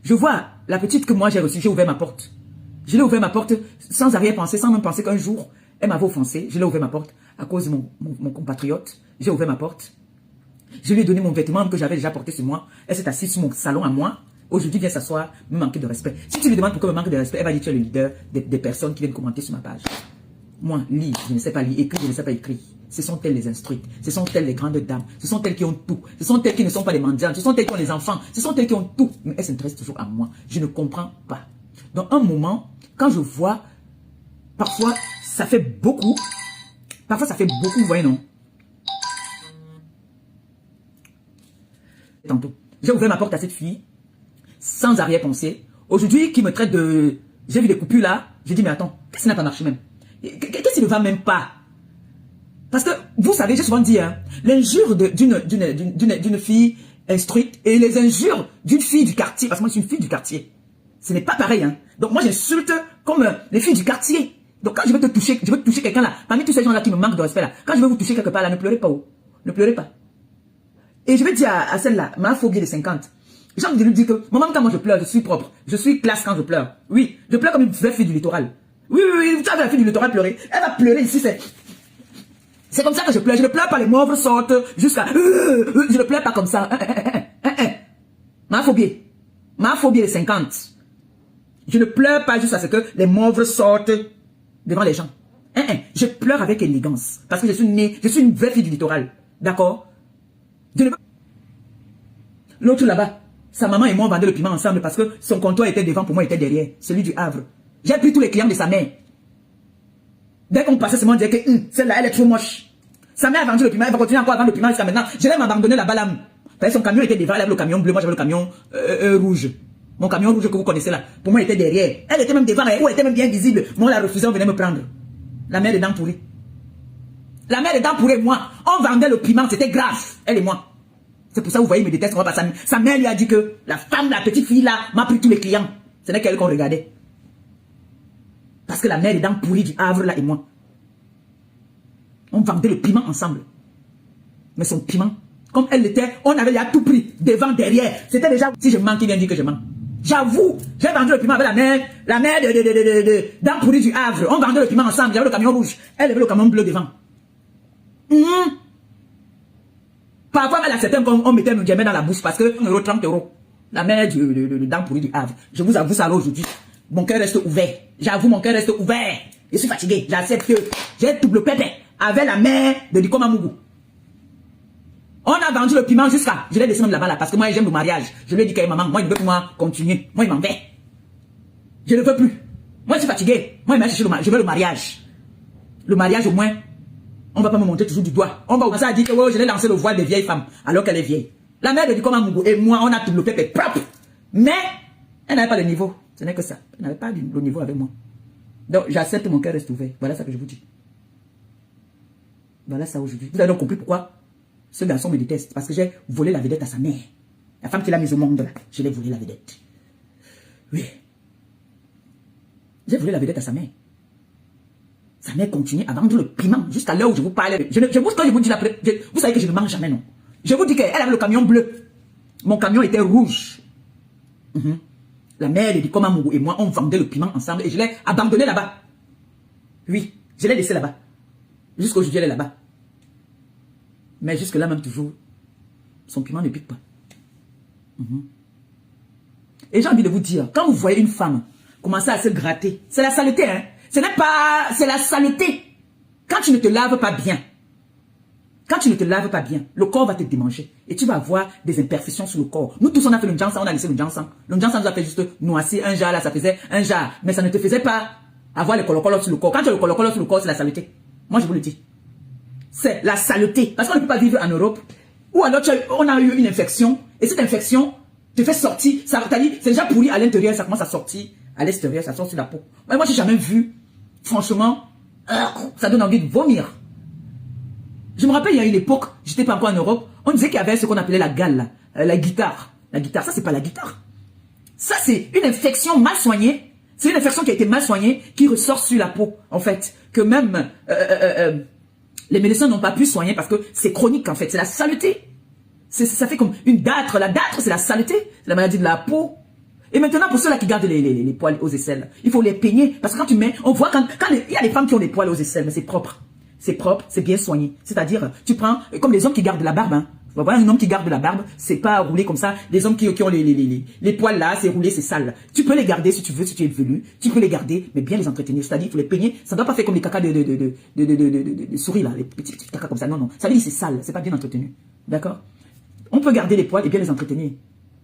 Je vois la petite que moi j'ai reçue, j'ai ouvert ma porte. Je l'ai ouvert ma porte sans arrière-pensée, sans même penser qu'un jour, elle m'avait offensé. Je l'ai ouvert ma porte à cause de mon compatriote. J'ai ouvert ma porte. Je lui ai donné mon vêtement que j'avais déjà porté sur moi. Elle s'est assise sur mon salon à moi. Aujourd'hui, vient s'asseoir, me manquer de respect. Si tu lui demandes pourquoi me manque de respect, elle va dire que tu es le leader des personnes qui viennent commenter sur ma page. Moi, lire, je ne sais pas lire, écrire, je ne sais pas écrire. Ce sont elles les instruites, ce sont elles les grandes dames, ce sont elles qui ont tout, ce sont elles qui ne sont pas les mendiantes, ce sont elles qui ont les enfants, ce sont elles qui ont tout. Mais elles s'intéressent toujours à moi. Je ne comprends pas. Dans un moment, quand je vois, parfois, ça fait beaucoup. Parfois, ça fait beaucoup, vous voyez, non? Tantôt, j'ai ouvert ma porte à cette fille, sans arrière-pensée. Aujourd'hui, qui me traite de... J'ai vu des coupures là, j'ai dit, mais attends, qu'est-ce qui n'a pas marché même? Qu'est-ce qui ne va même pas? Parce que, vous savez, j'ai souvent dit, hein, l'injure d'une fille instruite et les injures d'une fille du quartier, parce que moi, je suis une fille du quartier. Ce n'est pas pareil, hein. Donc, moi, j'insulte comme les filles du quartier. Donc, quand je veux te toucher, je veux toucher quelqu'un là, parmi tous ces gens-là qui me manquent de respect là, quand je veux vous toucher quelque part là, ne pleurez pas, oh. Ne pleurez pas. Et je vais dire à celle-là, ma phobie de 50. J'ai envie de lui dire que, maman, quand moi je pleure, je suis propre. Je suis classe quand je pleure. Oui, je pleure comme une vraie fille du littoral. Oui, oui, oui, tu as vu la fille du littoral pleurer. Elle va pleurer ici, c'est comme ça que je pleure. Je ne pleure pas, les mauves sortent jusqu'à... Je ne pleure pas comme ça. Ma phobie de 50. Je ne pleure pas jusqu'à ce que les mauves sortent devant les gens. Je pleure avec élégance. Parce que je suis née, je suis une vraie fille du littoral. D'accord? L'autre là-bas, sa maman et moi on vendait le piment ensemble parce que son comptoir était devant, pour moi était derrière. Celui du Havre. J'ai pris tous les clients de sa mère. Dès qu'on passait, c'est moi on disait que celle-là, elle est trop moche. Sa mère a vendu le piment, elle va continuer encore à vendre le piment jusqu'à maintenant. Je vais m'abandonner là-bas là. Parce que son camion était devant, elle avait le camion bleu, moi j'avais le camion rouge. Mon camion rouge que vous connaissez là, pour moi il était derrière. Elle était même devant, elle était même bien visible. Moi on l'a refusé, on venait me prendre. La mère des dents pourries. La mère des dents pourries et moi, on vendait le piment, c'était grave, elle et moi. C'est pour ça que vous voyez, il me déteste. Sa mère lui a dit que la femme, la petite fille là, m'a pris tous les clients. Ce n'est qu'elle qu'on regardait. Parce que la mère des dents pourries du Havre là et moi, on vendait le piment ensemble. Mais son piment, comme elle l'était, on avait déjà tout pris, devant, derrière. C'était déjà, si je mens, qui vient dire que je mens. J'avoue, j'ai vendu le piment avec la mère de dents pourries du Havre. On vendait le piment ensemble, j'avais le camion rouge, elle avait le camion bleu devant. Parfois, elle acceptait qu'on mettait un gamin dans la bouche parce que 1 euro, 30 euros. La mère de dents pourries du Havre. Je vous avoue ça là aujourd'hui. Mon cœur reste ouvert. J'avoue, mon cœur reste ouvert. Je suis fatigué. J'accepte que j'ai double pépé avec la mère de Dikoma Mougou. On a vendu le piment jusqu'à... Je l'ai laissé même là-bas là parce que moi j'aime le mariage. Je lui ai dit que maman, moi il veut que moi continuer. Moi il m'en fait. Je ne veux plus. Moi je suis fatigué. Moi il m'a cherché je veux le mariage. Le mariage au moins, on ne va pas me montrer toujours du doigt. On va commencer à dire que oh, je l'ai lancé le voile des vieilles femmes alors qu'elle est vieille. La mère de Dikoma Mougou et moi, on a tout le pépé propre. Mais elle n'avait pas le niveau. Ce n'est que ça. Elle n'avait pas le niveau avec moi. Donc j'accepte, mon cœur reste ouvert. Voilà ça que je vous dis. Voilà ça aujourd'hui. Vous avez donc compris pourquoi ce garçon me déteste. Parce que j'ai volé la vedette à sa mère. La femme qui l'a mise au monde là. Je l'ai volé la vedette. Oui. J'ai volé la vedette à sa mère. Sa mère continue à vendre le piment jusqu'à l'heure où je vous parle. Quand je vous dis vous savez que je ne mange jamais, non. Je vous dis qu'elle avait le camion bleu. Mon camion était rouge. La mère de Dikoma Mougou et moi, on vendait le piment ensemble et je l'ai abandonné là-bas. Oui, je l'ai laissé là-bas. Jusqu'aujourd'hui, elle est là-bas. Mais jusque-là, même toujours, son piment ne pique pas. Et j'ai envie de vous dire, quand vous voyez une femme commencer à se gratter, c'est la saleté, hein. Ce n'est pas... C'est la saleté. Quand tu ne te laves pas bien, le corps va te démanger. Et tu vas avoir des imperfections sur le corps. Nous tous, on a fait le Njansan, on a laissé le Njansan. Le Njansan nous a fait juste noisser un jar, là, ça faisait un jar. Mais ça ne te faisait pas avoir le colocolo sur le corps. Quand tu as le colocolo sur le corps, c'est la saleté. Moi, je vous le dis. C'est la saleté. Parce qu'on ne peut pas vivre en Europe. Ou alors, on a eu une infection. Et cette infection te fait sortir. C'est déjà pourri à l'intérieur, ça commence à sortir à l'extérieur, ça sort sur la peau. Moi, j'ai jamais vu. Franchement, ça donne envie de vomir. Je me rappelle, il y a une époque, j'étais pas encore en Europe, on disait qu'il y avait ce qu'on appelait la gale, la guitare. La guitare, ça c'est pas la guitare. Ça c'est une infection mal soignée. C'est une infection qui a été mal soignée, qui ressort sur la peau, en fait. Que même les médecins n'ont pas pu soigner parce que c'est chronique, en fait. C'est la saleté. Ça fait comme une dâtre. La dâtre, c'est la saleté. C'est la maladie de la peau. Et maintenant, pour ceux-là qui gardent les poils aux aisselles, il faut les peigner. Parce que quand tu mets, on voit quand il y a des femmes qui ont des poils aux aisselles, mais c'est propre. C'est propre, c'est bien soigné. C'est-à-dire, tu prends, comme les hommes qui gardent la barbe, hein. Tu vas voir un homme qui garde la barbe, c'est pas roulé comme ça. Les hommes qui ont les poils là, c'est roulé, c'est sale. Tu peux les garder si tu veux, si tu es velu. Tu peux les garder, mais bien les entretenir. C'est-à-dire, il faut les peigner. Ça ne doit pas faire comme les cacas de souris là, les petits cacas comme ça. Non, non. Ça veut dire c'est sale, c'est pas bien entretenu. D'accord? On peut garder les poils et bien les entretenir.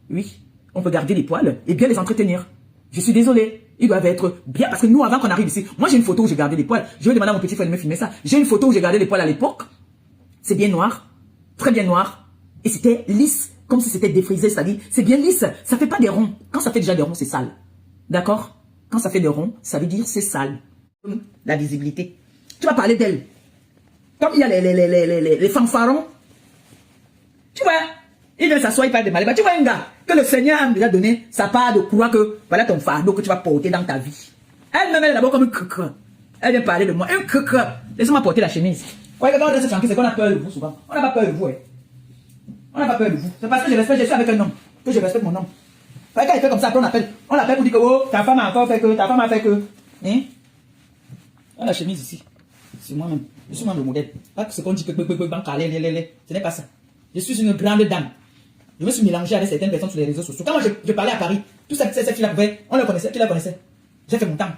Oui, on peut garder les poils et bien les entretenir. Je suis désolé. Ils doivent être bien, parce que nous, avant qu'on arrive ici, moi j'ai une photo où j'ai gardé les poils. Je vais demander à mon petit frère de me filmer ça. J'ai une photo où j'ai gardé les poils à l'époque. C'est bien noir, très bien noir. Et c'était lisse, comme si c'était défrisé, c'est-à-dire, c'est bien lisse. Ça fait pas des ronds. Quand ça fait déjà des ronds, c'est sale. D'accord? Quand ça fait des ronds, ça veut dire c'est sale. La visibilité. Tu vas parler d'elle. Comme il y a les fanfarons. Tu vois? Il vient s'asseoir, il parle de Maliba. Tu vois un gars que le Seigneur a déjà donné sa part de courroie que voilà ton fardeau que tu vas porter dans ta vie. Elle me met d'abord comme un creux. Elle vient parler de moi. Un creux. Laisse-moi porter la chemise. Ouais, quand on reste tranquille, c'est qu'on a peur de vous souvent. On n'a pas peur de vous. On n'a pas peur de vous. C'est parce que je respecte, je suis avec un homme. Que je respecte mon homme. Quand il fait comme ça, après on l'appelle pour dire que oh, ta femme a encore fait que, ta femme a fait que. Hein? On a la chemise ici. C'est moi-même. Je suis moi le modèle. Pas que ce qu'on dit que ce n'est pas ça. Je suis une grande dame. Je me suis mélangé avec certaines personnes sur les réseaux sociaux. Quand moi je parlais à Paris, toutes ces filles-là pouvaient, on les connaissait, qui les connaissait. J'ai fait mon temps.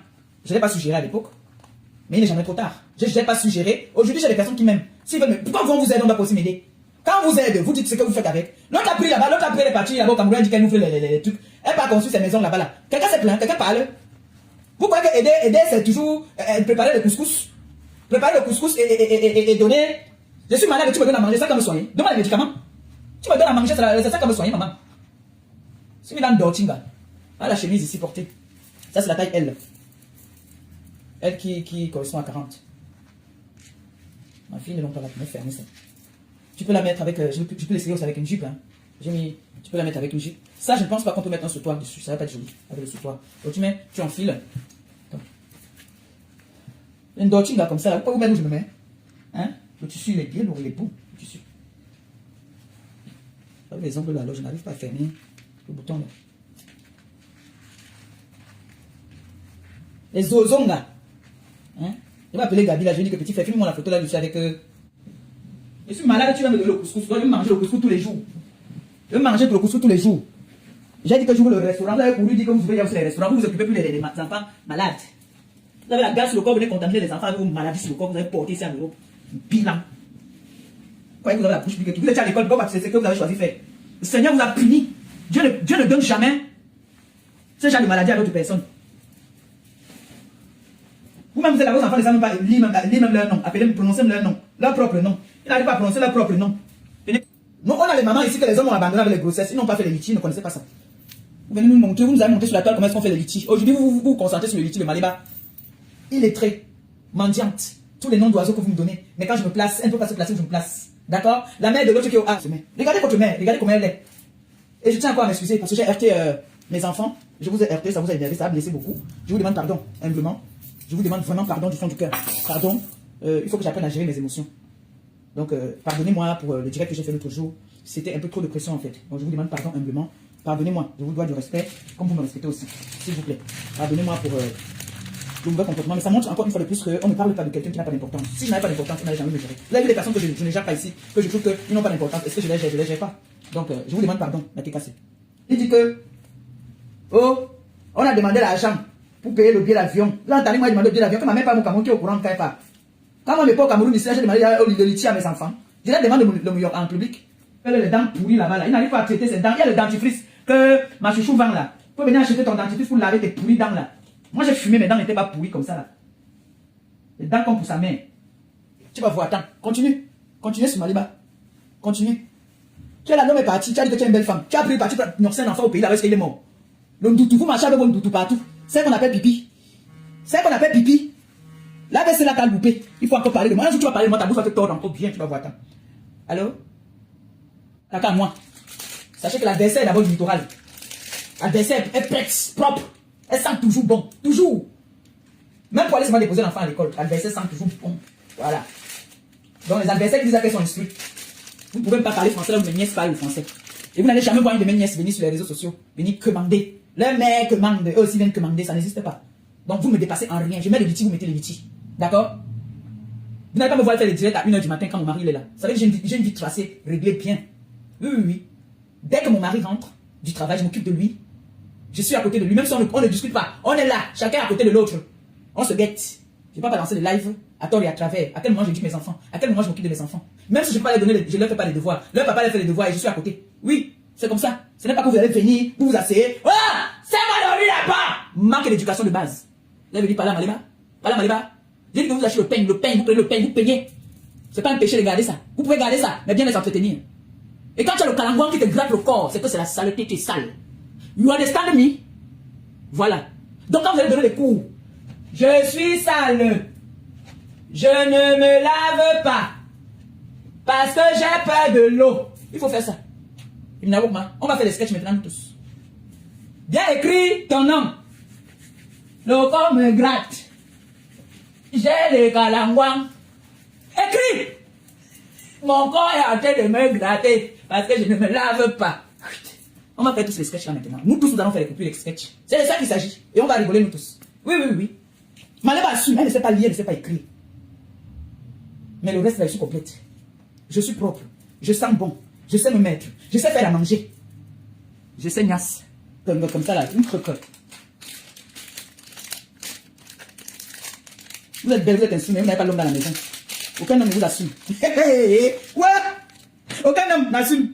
Je n'ai pas su gérer à l'époque. Mais il n'est jamais trop tard. Je n'ai pas su gérer. Aujourd'hui, j'ai des personnes qui m'aiment. S'ils veulent, pourquoi vous aide, on doit aussi m'aider. Quand on vous aide, vous dites ce que vous faites avec. L'autre a pris là-bas, l'autre a pris les parties là-bas au Cameroun, dit qu'elle ouvre les trucs. Elle n'a pas construit ces maisons là-bas. Là. Quelqu'un s'est plaint, quelqu'un parle. Vous croyez que aider, c'est toujours préparer le couscous. Préparer le couscous et donner. Je suis malade, tu me donnes à manger, ça comme me soigner. Donne-moi les médicaments. Tu me donnes à manger, c'est ça comme me soigner, maman. C'est dans le Dortinga. Ah, la chemise ici portée. Ça, c'est la taille L. Elle qui correspond à 40. Ma fille ne l'a pas la fermer ça. Tu peux la mettre avec. Je peux l'essayer aussi avec une jupe. Hein. Tu peux la mettre avec une jupe. Ça, je ne pense pas qu'on peut mettre un sautoir dessus. Ça va pas être joli avec le sautoir. Donc tu enfiles. Une Dortinga comme ça. Là. Pourquoi vous mettez où je me mets? Hein? Le tissu, il est bien lourd, il est beau. Le tissu. Les ongles là, je n'arrive pas à fermer le bouton là. Les ozons là. Hein? Je vais appeler Gabi là, je lui dis que petit frère, filme-moi la photo là, je suis avec. Je suis malade, tu vas me donner le couscous. Je vais manger le couscous tous les jours. Je vais manger le couscous tous les jours. J'ai dit que j'ouvre le restaurant. Vous avez voulu dire que vous ouvrez aussi les restaurants. Vous vous occupez plus des enfants malades. Vous avez la gaz sur le corps, vous venez contaminer les enfants avec vos maladies sur le corps, vous avez porté ici en Europe. Bilan. Vous avez la bouche piquée. Vous êtes à l'école, c'est ce que vous avez choisi de faire. Le Seigneur vous a puni. Dieu ne donne jamais ce genre de maladie à d'autres personnes. Vous-même, vous êtes là, vos enfants ne savent pas lire même leur nom, prononcer leur nom, leur propre nom. Ils n'arrivent pas à prononcer leur propre nom. Nous, on a les mamans ici que les hommes ont abandonné avec les grossesses. Ils n'ont pas fait les litiges, ils ne connaissaient pas ça. Vous venez nous montrer, vous nous avez montré sur la toile comment est-ce qu'on fait les litiges. Aujourd'hui, vous vous concentrez sur le litige de Maliba. Il est très mendiante. Tous les noms d'oiseaux que vous me donnez. Mais quand je me place, elle ne peut pas se placer où je me place. D'accord? La mère de l'autre qui est au A. Regardez votre mère, regardez comment elle est. Et je tiens encore à m'excuser parce que j'ai heurté mes enfants. Je vous ai heurté, ça vous a énervé, ça a blessé beaucoup. Je vous demande pardon, humblement. Je vous demande vraiment pardon du fond du cœur. Pardon. Il faut que j'apprenne à gérer mes émotions. Donc, pardonnez-moi pour le direct que j'ai fait l'autre jour. C'était un peu trop de pression en fait. Donc, je vous demande pardon humblement. Pardonnez-moi. Je vous dois du respect, comme vous me respectez aussi. S'il vous plaît. Pardonnez-moi pour le mauvais comportement. Mais ça montre encore une fois de plus qu'on ne parle pas de quelqu'un qui n'a pas d'importance. Si je n'avais pas d'importance, on n'allait jamais me gérer. Vous avez vu les personnes que je ne gère pas ici, que je trouve qu'ils n'ont pas d'importance. Est-ce que je les gère pas? Donc, je vous demande pardon, la cassé. Il dit que, oh, on a demandé l'argent pour payer le billet d'avion. Là, on moi demandé le billet d'avion, que ma mère pas mon Cameroun qui est au courant de pas. Quand moi, mes pas au Cameroun, ici, j'ai demandé le litier à mes enfants. Je leur demande le meilleur en public. Les dents pourries là-bas, là. Ils n'arrivent pas à traiter ces dents. Il y a le dentifrice que ma chouchou vend là. Il faut venir acheter ton dentifrice pour laver tes pourries dents là. Moi, j'ai fumé, mes dents n'étaient pas pourries comme ça là. Les dents comme pour sa mère. Tu vas voir, attends, continue. Continue sur Maliba. Continue. Tu es là, l'homme est parti, tu as dit que tu es une belle femme. Tu as pris le parti pour nurser un enfant au pays là parce qu'il est mort. Le ndoutou, vous marchez avec votre ndoutou partout. C'est ce qu'on appelle pipi. C'est ce qu'on appelle pipi. Là, c'est là, t'as loupé. Il faut encore parler de moi. Un jour, tu vas parler de moi, ta bouche va te tordre encore bien, tu vas voir, attends. Allô? T'as moi. Sachez que l'adversaire est d'abord du littoral. L'adversaire est prête, propre. Elle sent toujours bon. Toujours. Même pour aller se faire déposer l'enfant à l'école, l'adversaire sent toujours bon. Voilà. Donc les adversaires qui disent qu'elles sont instruites. Vous ne pouvez pas parler français là où mes nièces parlent le français. Et vous n'allez jamais voir une de mes nièces venir sur les réseaux sociaux, venir commander Les mecs commandent, eux aussi viennent commander, ça n'existe pas. Donc vous ne me dépassez en rien. Je mets les litis, vous mettez les litis. D'accord? Vous n'allez pas me voir faire les directs à 1h du matin quand mon mari il est là. Vous savez, j'ai une vie tracée, réglée bien. Oui, oui, oui. Dès que mon mari rentre du travail, je m'occupe de lui. Je suis à côté de lui, même si on ne discute pas. On est là, chacun à côté de l'autre. On se guette. Je ne vais pas balancer les lives à tort et à travers. À quel moment j'éduque mes enfants? À quel moment je m'occupe de mes enfants? Même si je ne peux pas les donner, je ne leur fais pas les devoirs. Leur papa leur fait les devoirs et je suis à côté. Oui, c'est comme ça. Ce n'est pas que vous allez venir, vous vous asseyez. Ah, c'est moi dans lui là-bas. Manque d'éducation de base. Vous avez dit, parlez à Maliba. Parlez à Maliba. J'ai dit que vous achetez le peigne, vous prenez le peigne, vous peignez. C'est pas un péché de garder ça. Vous pouvez garder ça, mais bien les entretenir. Et quand tu as le calangouan qui te gratte le corps, c'est que c'est la saleté qui est sale. You understand me? Voilà. Donc quand vous allez donner des cours, je suis sale. Je ne me lave pas. Parce que j'ai peur de l'eau. Il faut faire ça. On va faire des sketchs maintenant nous tous. Bien écrit ton nom. Le corps me gratte. J'ai des calangouans. Écris. Mon corps est en train de me gratter parce que je ne me lave pas. On va faire tous les sketchs là maintenant. Nous tous, nous allons faire les coupures, les sketchs. C'est de ça qu'il s'agit. Et on va rigoler nous tous. Oui, oui, oui. Malève assume, elle ne sait pas lire, elle ne sait pas écrire. Mais le reste là, je suis complète. Je suis propre. Je sens bon. Je sais me mettre. Je sais faire à manger. Je sais niasse. Comme ça là, une croquette. Vous êtes belle, vous êtes insumée, vous n'avez pas l'homme dans la maison. Aucun homme ne vous assume. Ouais. Aucun homme n'assume.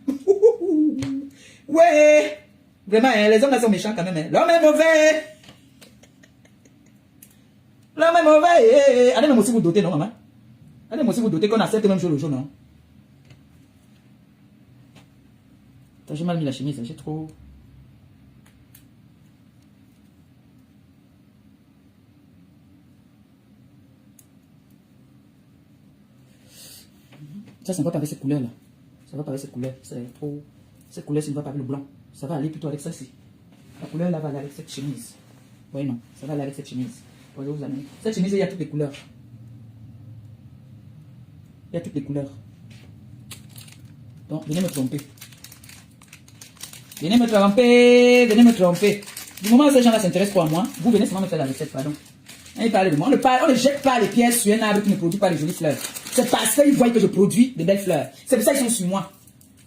Ouais. Vraiment, hein, les hommes là sont méchants quand même. Hein. L'homme est mauvais. L'homme est mauvais. Allez même aussi vous doter, non, maman? Allez même aussi vous doter qu'on accepte même jour le jour, non? J'ai mal mis la chemise, j'ai trop... Ça ne va pas avec cette couleur là. Ça va pas avec cette couleur. C'est trop. Cette couleur, ça ne va pas avec le blanc. Ça va aller plutôt avec ça ci. La couleur là va aller avec cette chemise. Oui, non. Ça va aller avec cette chemise. Voyez, vous amener. Cette chemise, il y a toutes les couleurs. Il y a toutes les couleurs. Donc, venez me tromper. Venez me tromper. Venez me tromper. Du moment où ces gens-là s'intéressent pas à moi, vous venez seulement me faire la recette, pardon. Ils parlent de moi. On ne jette pas les pièces sur un arbre qui ne produit pas les jolies fleurs. C'est parce qu'ils voient que je produis de belles fleurs. C'est pour ça qu'ils sont sur moi.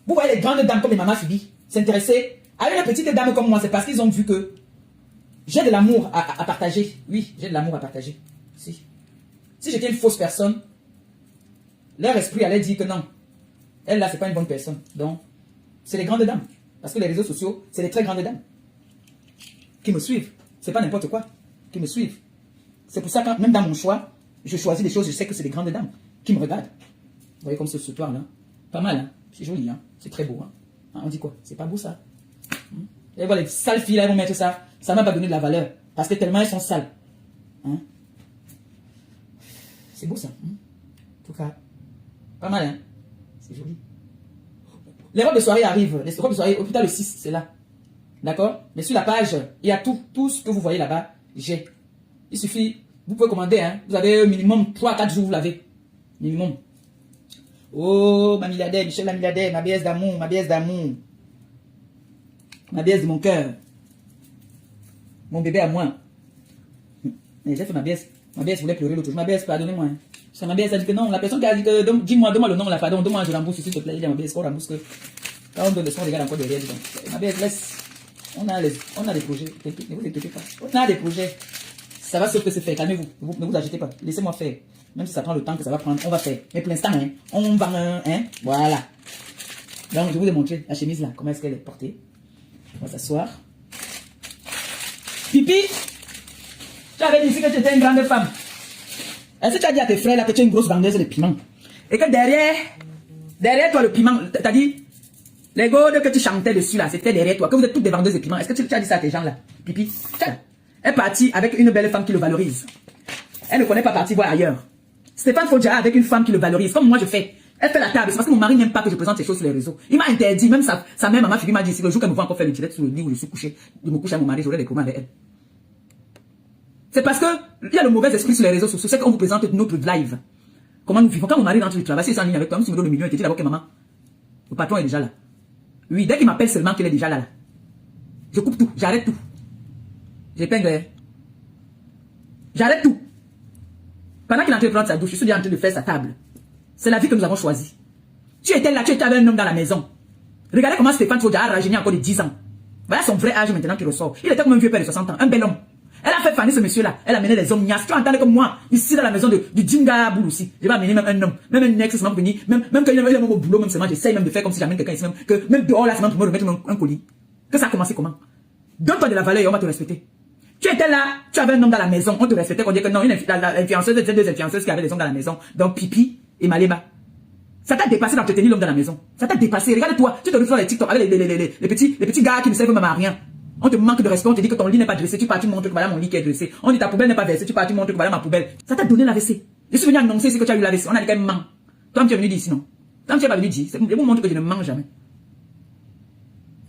Vous voyez les grandes dames comme les mamans Phoebe s'intéresser à une petite dame comme moi. C'est parce qu'ils ont vu que j'ai de l'amour à partager. Oui, j'ai de l'amour à partager. Si j'étais une fausse personne, leur esprit allait dire que non. Elle là, c'est pas une bonne personne. Donc, c'est les grandes dames. Parce que les réseaux sociaux, c'est les très grandes dames qui me suivent. C'est pas n'importe quoi. Qui me suivent. C'est pour ça que même dans mon choix, je choisis des choses, je sais que c'est des grandes dames qui me regardent. Vous voyez comme ce soir là. Pas mal, hein. C'est joli, hein. C'est très beau, hein. On dit quoi? C'est pas beau ça. Et voilà, les sales filles là, elles vont mettre ça. Ça m'a pas donné de la valeur. Parce que tellement elles sont sales. Hein? C'est beau ça. Hein? En tout cas, pas mal, hein. C'est joli. Les robes de soirée arrivent. Les robes de soirée, au plus tard le 6, c'est là. D'accord? Mais sur la page, il y a tout ce que vous voyez là-bas, j'ai. Il suffit, vous pouvez commander, hein. Vous avez minimum 3-4 jours, vous l'avez. Minimum. Oh, ma milliardaire, Michel la milliardaire, ma biaise d'amour, ma biaise d'amour. Ma biaise de mon cœur. Mon bébé à moi. Mais j'ai fait ma biaise. Ma biaise voulait pleurer l'autre jour. Ma biaise, pardonnez-moi. Hein. C'est ma biaise, a dit que non. La personne qui a dit que, dis-moi le nom, là, pardon, donne-moi, je rembourse, s'il te plaît. Il dit à ma biaise qu'on rembourse que. Quand on donne le son, regarde encore derrière. Donc. Ma biaise, laisse. On a des projets. Ne vous inquiétez pas. On a des projets. Ça va se faire. Calmez-vous. Ne vous agitez pas. Laissez-moi faire. Même si ça prend le temps que ça va prendre, on va faire. Mais pour l'instant, hein, on va, hein, voilà. Donc, je vais vous démontrer la chemise là, comment est-ce qu'elle est portée. On va s'asseoir. Pipi, tu avais dit ici que tu étais une grande femme. Est-ce que tu as dit à tes frères là que tu es une grosse vendeuse de piment? Et que derrière toi le piment, t'as dit, les godes que tu chantais dessus là, c'était derrière toi, que vous êtes toutes des vendeuses de piment. Est-ce que tu as dit ça à tes gens là? Pipi, elle est partie avec une belle femme qui le valorise. Elle ne connaît pas partir voir ailleurs. Stéphane Fodjara avec une femme qui le valorise, comme moi je fais. Elle fait la table, c'est parce que mon mari n'aime pas que je présente ces choses sur les réseaux. Il m'a interdit, même sa mère, maman Philippe m'a dit, si le jour qu'elle me voit encore faire le direct sur le lit où je suis couché, de me coucher à mon mari, j'aurai des problèmes avec elle. C'est parce que il y a le mauvais esprit sur les réseaux sociaux, c'est qu'on vous présente notre live. Comment nous vivons. Quand mon mari rentre du travail, s'il est en ligne avec toi, même si me donne le million, il te dit d'abord que maman, le patron est déjà là. Oui, dès qu'il m'appelle seulement qu'il est déjà là. Je coupe tout, j'arrête tout. J'épingle. J'arrête tout. Pendant qu'il est en train de prendre sa douche, je suis déjà en train de faire sa table. C'est la vie que nous avons choisie. Tu étais là, tu étais avec un homme dans la maison. Regardez comment Stéphane Fodja a rajeuni encore de 10 ans. Voilà son vrai âge maintenant qui ressort. Il était comme un vieux père de 60 ans, un bel homme. Elle a fait faner ce monsieur-là. Elle a mené les hommes nias. Tu entendais comme moi, ici dans la maison du Djinga Boul aussi. Je vais amener même un homme, même un ex, c'est même venu, même quand il est au boulot, même seulement, j'essaye même de faire comme si j'amène quelqu'un ici, même, que même dehors là, c'est même pour me remettre un colis. Que ça a commencé comment? Donne-toi de la valeur et on va te respecter. Tu étais là, tu avais un homme dans la maison, on te respectait, on dit que non, l'influenceuse, c'était deux influenceuses qui avaient des hommes dans la maison, donc Pipi et Maléba. Ça t'a dépassé d'entretenir l'homme dans la maison. Ça t'a dépassé. Regarde-toi, tu te retrouves dans les TikTok avec les petits gars qui ne servent même à rien. On te manque de respect, on te dit que ton lit n'est pas dressé, tu pars, tu montres que voilà mon lit qui est dressé. On dit ta poubelle n'est pas versée, tu pars, tu montres que voilà ma poubelle. Ça t'a donné la WC. Je suis venu annoncer ce que tu as eu la WC. On a dit qu'elle ment. Toi, tu es venu dire sinon. Toi, tu n'es pas venu dire. Je vous montre que je ne mens jamais.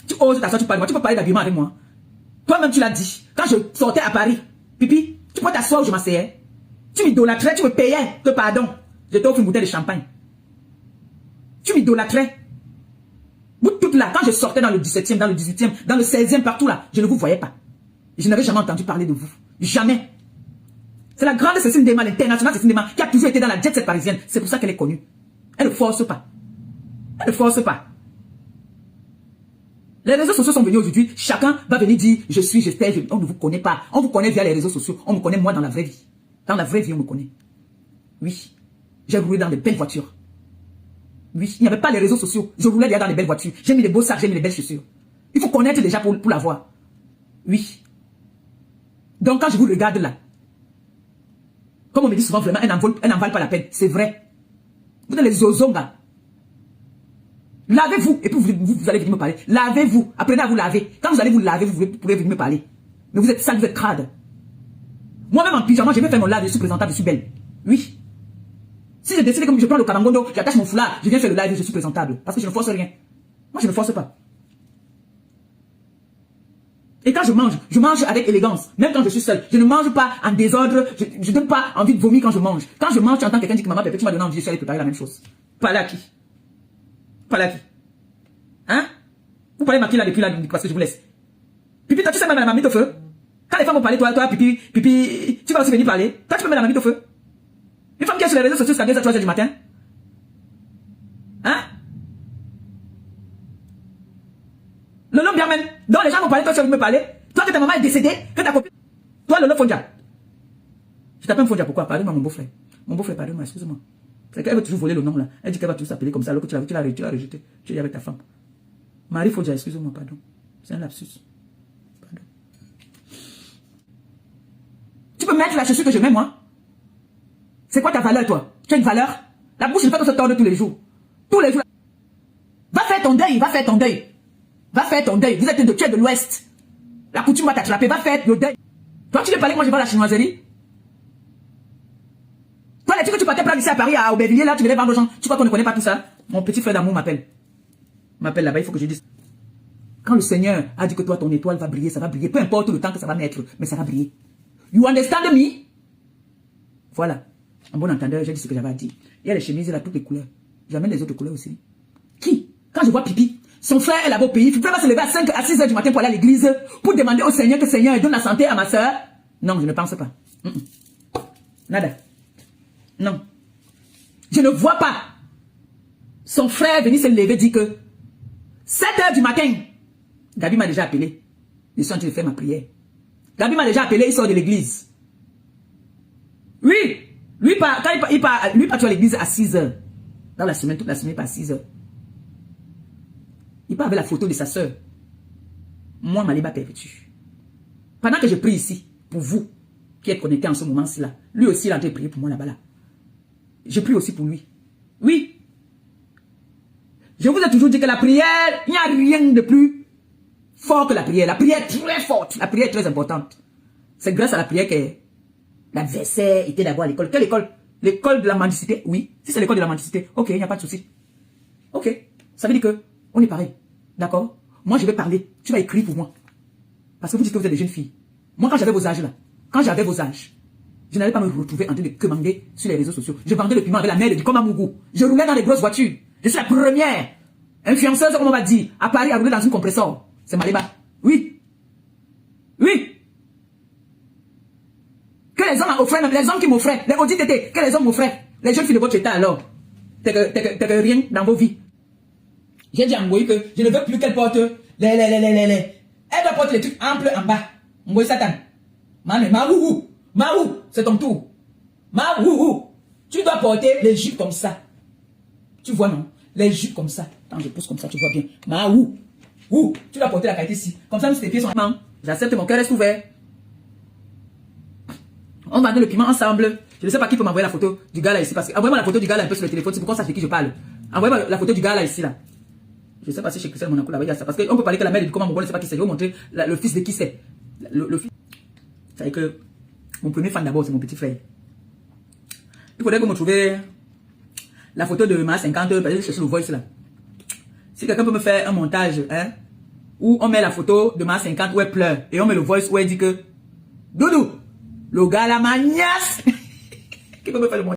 Tu oses t'asseoir, tu parles de moi. Tu peux parler d'habillement avec moi. Toi-même, tu l'as dit. Quand je sortais à Paris, Pipi, tu peux t'asseoir où je m'asseyais. Tu m'idolâtrais, tu me payais. Que pardon. Je t'offre une bouteille de champagne. Tu m'idolâtrais. Vous toutes là, quand je sortais dans le 17e, dans le 18e, dans le 16e, partout là, je ne vous voyais pas. Je n'avais jamais entendu parler de vous. Jamais. C'est la grande Cécile Deman, l'internationale Cécile Deman, qui a toujours été dans la jet set parisienne. C'est pour ça qu'elle est connue. Elle ne force pas. Elle ne force pas. Les réseaux sociaux sont venus aujourd'hui. Chacun va venir dire, je suis, j'espère, on ne vous connaît pas. On vous connaît via les réseaux sociaux. On me connaît moi dans la vraie vie. Dans la vraie vie, on me connaît. Oui. J'ai roulé dans de belles voitures. Oui, il n'y avait pas les réseaux sociaux. Je roulais déjà dans les belles voitures. J'ai mis les beaux sacs, j'ai mis les belles chaussures. Il faut connaître déjà pour l'avoir. Oui. Donc quand je vous regarde là, comme on me dit souvent vraiment, elle n'en valent pas la peine. C'est vrai. Vous êtes les ozongas. Lavez-vous et puis vous allez venir me parler. Lavez-vous. Apprenez à vous laver. Quand vous allez vous laver, vous pourrez venir me parler. Mais vous êtes sale, vous êtes crade. Moi-même en pyjama, je vais faire mon live, je suis présentable, je suis belle. Oui. Si je décide que je prends le kamangondo, j'attache mon foulard, je viens faire le live et je suis présentable. Parce que je ne force rien. Moi, je ne force pas. Et quand je mange avec élégance. Même quand je suis seule. Je ne mange pas en désordre. Je ne donne pas envie de vomir quand je mange. Quand je mange, tu entends quelqu'un dire que maman, tu m'as donné envie, je suis allé préparer la même chose. Parlez à qui? Parlez à qui? Hein? Vous parlez ma qui là depuis là, parce que je vous laisse. Pipi, toi, tu sais mettre la mamie au feu? Quand les femmes vont parler, toi, Pipi, tu vas aussi venir parler. Toi, tu peux mettre la mamie au feu? Une femme qui est sur les réseaux sociaux jusqu'à 2h, 3h du matin. Hein? Lolo bien même. Donc les gens vont parler, toi tu vas me parler. Toi que ta maman est décédée, que ta copine. Toi Lolo Fondja. Je t'appelle Fondja pourquoi? Pardonne-moi mon beau-frère. Mon beau-frère, pardonne-moi, excuse-moi. C'est qu'elle veut toujours voler le nom là. Elle dit qu'elle va toujours s'appeler comme ça alors que tu l'as rejeté. Tu es avec ta femme. Marie Fondja, excuse-moi, pardon. C'est un lapsus. Pardon. Tu peux mettre la chaussure que je mets moi? C'est quoi ta valeur, toi? Tu as une valeur? La bouche ne fait que se tordre tous les jours. Tous les jours. Va faire ton deuil, va faire ton deuil. Va faire ton deuil. Vous êtes tu es de l'Ouest. La coutume va t'attraper, va faire le deuil. Toi, tu veux parler que moi je vais à la chinoiserie? Toi, les trucs que tu partais prendre ici à Paris, à Aubervilliers, là, tu venais vendre aux gens. Tu crois qu'on ne connaît pas tout ça? Mon petit frère d'amour m'appelle. M'appelle là-bas, il faut que je dise. Quand le Seigneur a dit que toi, ton étoile va briller, ça va briller. Peu importe le temps que ça va mettre, mais ça va briller. You understand me? Voilà. En bon entendeur, j'ai dit ce que j'avais à dire. Il y a les chemises là, toutes les couleurs. J'amène les autres couleurs aussi. Qui? Quand je vois Pipi, son frère est là-bas au pays, Pipi va se lever à 5 à 6 heures du matin pour aller à l'église, pour demander au Seigneur que Seigneur donne la santé à ma soeur. Non, je ne pense pas. Nada. Non. Je ne vois pas son frère venir se lever et dire que 7 heures du matin, Gabi m'a déjà appelé. Je suis en train de faire ma prière. Gabi m'a déjà appelé, il sort de l'église. Oui. Lui part à l'église à 6 heures. Dans la semaine, toute la semaine, il part à 6 heures. Il part avec la photo de sa soeur. Moi, Maléba perpétue. Pendant que je prie ici, pour vous, qui êtes connectés en ce moment-ci là, lui aussi, il est en train de prier pour moi là-bas là. Je prie aussi pour lui. Oui. Je vous ai toujours dit que la prière, il n'y a rien de plus fort que la prière. La prière est très forte. La prière est très importante. C'est grâce à la prière que l'adversaire était d'abord à l'école. Quelle école? L'école de la mendicité? Oui. Si c'est l'école de la mendicité, ok, il n'y a pas de souci. Ok. Ça veut dire que on est pareil. D'accord? Moi, je vais parler. Tu vas écrire pour moi. Parce que vous dites que vous êtes des jeunes filles. Moi, quand j'avais vos âges là, je n'allais pas me retrouver en train de commander sur les réseaux sociaux. Je vendais le piment avec la mère du Komamougou. Je roulais dans les grosses voitures. Je suis la première influenceuse, comme on va dire, à Paris, à rouler dans une compressor. C'est Maléba. Oui. Oui. les hommes offraient, même les hommes qui m'offraient, les audits étaient, que les hommes m'offraient, les jeunes filles de votre état alors. T'es que rien dans vos vies. J'ai dit à Ngoï que je ne veux plus qu'elle porte Elle doit porter les trucs amples en bas. Ngoï Satan. Mahou, c'est ton tour. Mahou, tu dois porter les jupes comme ça. Tu vois non? Les jupes comme ça. Quand je pousse comme ça, tu vois bien. Mahou, tu dois porter la qualité ici. Comme ça, tes pieds sont... J'accepte, mon cœur reste ouvert. On va donner le piment ensemble. Je ne sais pas qui peut m'envoyer la photo du gars là ici. Parce que envoyez-moi la photo du gars là un peu sur le téléphone. C'est pourquoi ça de qui je parle. Envoyez-moi la photo du gars là ici là. Je ne sais pas si chez Christelle Monaco là, il y a ça. Parce qu'on peut parler que la mère de comment mon ne sait pas qui c'est. Je vais vous montrer le fils de qui c'est. Le fils. C'est que mon premier fan d'abord, c'est mon petit frère. Il faudrait que vous me trouviez la photo de ma 50, parce que je cherche le voice là. Si quelqu'un peut me faire un montage, hein, où on met la photo de ma 50 où elle pleure, et on met le voice où elle dit que Doudou, le gars la magnasse. Qui peut me faire le montage?